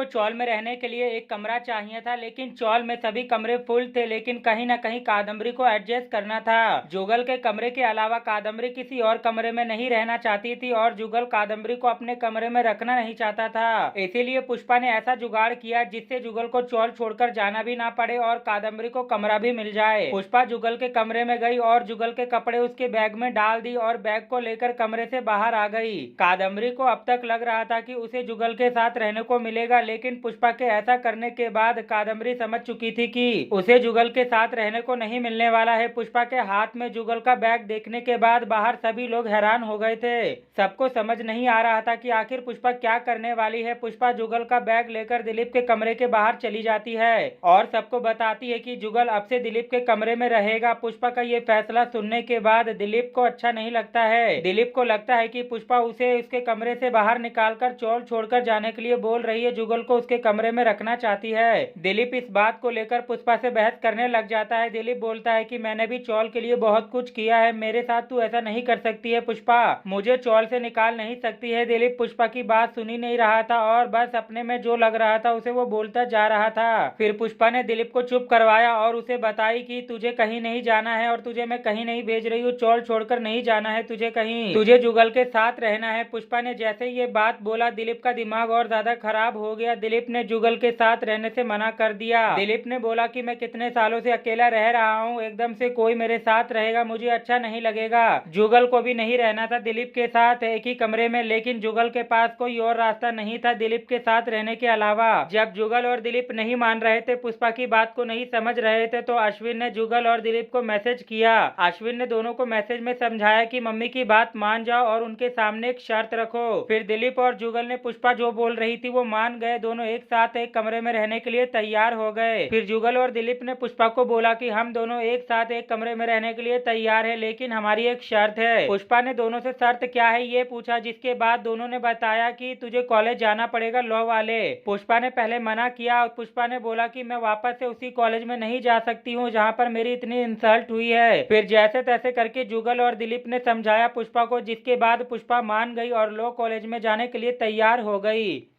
तो चौल में रहने के लिए एक कमरा चाहिए था, लेकिन चौल में सभी कमरे फुल थे। लेकिन कहीं ना कहीं कादम्बरी को एडजस्ट करना था। जुगल के कमरे के अलावा कादम्बरी किसी और कमरे में नहीं रहना चाहती थी और जुगल कादम्बरी को अपने कमरे में रखना नहीं चाहता था। इसीलिए पुष्पा ने ऐसा जुगाड़ किया जिससे जुगल को चौल छोड़कर जाना भी ना पड़े और कादम्बरी को कमरा भी मिल जाए। पुष्पा जुगल के कमरे में गई और जुगल के कपड़े उसके बैग में डाल दी और बैग को लेकर कमरे से बाहर आ गई। कादम्बरी को अब तक लग रहा था कि उसे जुगल के साथ रहने को मिलेगा, लेकिन पुष्पा के ऐसा करने के बाद कादम्बरी समझ चुकी थी कि उसे जुगल के साथ रहने को नहीं मिलने वाला है। पुष्पा के हाथ में जुगल का बैग देखने के बाद बाहर सभी लोग हैरान हो गए थे। सबको समझ नहीं आ रहा था कि आखिर पुष्पा क्या करने वाली है। पुष्पा जुगल का बैग लेकर दिलीप के कमरे के बाहर चली जाती है और सबको बताती है कि जुगल अब से दिलीप के कमरे में रहेगा। पुष्पा का ये फैसला सुनने के बाद दिलीप को अच्छा नहीं लगता है। दिलीप को लगता है कि पुष्पा उसे उसके कमरे से बाहर निकालकर चौल छोड़कर जाने के लिए बोल रही है, जुगल को उसके कमरे में रखना चाहती है। दिलीप इस बात को लेकर पुष्पा से बहस करने लग जाता है। दिलीप बोलता है कि मैंने भी चौल के लिए बहुत कुछ किया है, मेरे साथ तू ऐसा नहीं कर सकती है पुष्पा, मुझे चौल से निकाल नहीं सकती है। दिलीप पुष्पा की बात सुन ही नहीं रहा था और बस अपने में जो लग रहा था उसे वो बोलता जा रहा था। फिर पुष्पा ने दिलीप को चुप करवाया और उसे बताई कि तुझे कहीं नहीं जाना है और तुझे मैं कहीं नहीं भेज रही हूँ, चौल छोड़कर नहीं जाना है तुझे कहीं, तुझे जुगल के साथ रहना है। पुष्पा ने जैसे ये बात बोला दिलीप का दिमाग और ज्यादा खराब हो गया। दिलीप ने जुगल के साथ रहने से मना कर दिया। दिलीप ने बोला कि मैं कितने सालों से अकेला रह रहा हूँ, एकदम से कोई मेरे साथ रहेगा मुझे अच्छा नहीं लगेगा। जुगल को भी नहीं रहना था दिलीप के साथ एक ही कमरे में, लेकिन जुगल के पास कोई और रास्ता नहीं था दिलीप के साथ रहने के अलावा। जब जुगल और दिलीप नहीं मान रहे थे, पुष्पा की बात को नहीं समझ रहे थे, तो अश्विन ने जुगल और दिलीप को मैसेज किया। अश्विन ने दोनों को मैसेज में समझाया कि मम्मी की बात मान जाओ और उनके सामने एक शर्त रखो। फिर दिलीप और जुगल ने पुष्पा जो बोल रही थी वो मान गए। दोनों एक साथ एक कमरे में रहने के लिए तैयार हो गए। फिर जुगल और दिलीप ने पुष्पा को बोला कि हम दोनों एक साथ एक कमरे में रहने के लिए तैयार है, लेकिन हमारी एक शर्त है। पुष्पा ने दोनों से शर्त क्या है ये पूछा, जिसके बाद दोनों ने बताया कि तुझे कॉलेज जाना पड़ेगा लॉ वाले। पुष्पा ने पहले मना किया और पुष्पा ने बोला कि मैं वापस से उसी कॉलेज में नहीं जा सकती हूँ जहाँ पर मेरी इतनी इंसल्ट हुई है। फिर जैसे तैसे करके जुगल और दिलीप ने समझाया पुष्पा को, जिसके बाद पुष्पा मान गई और लॉ कॉलेज में जाने के लिए तैयार हो गई।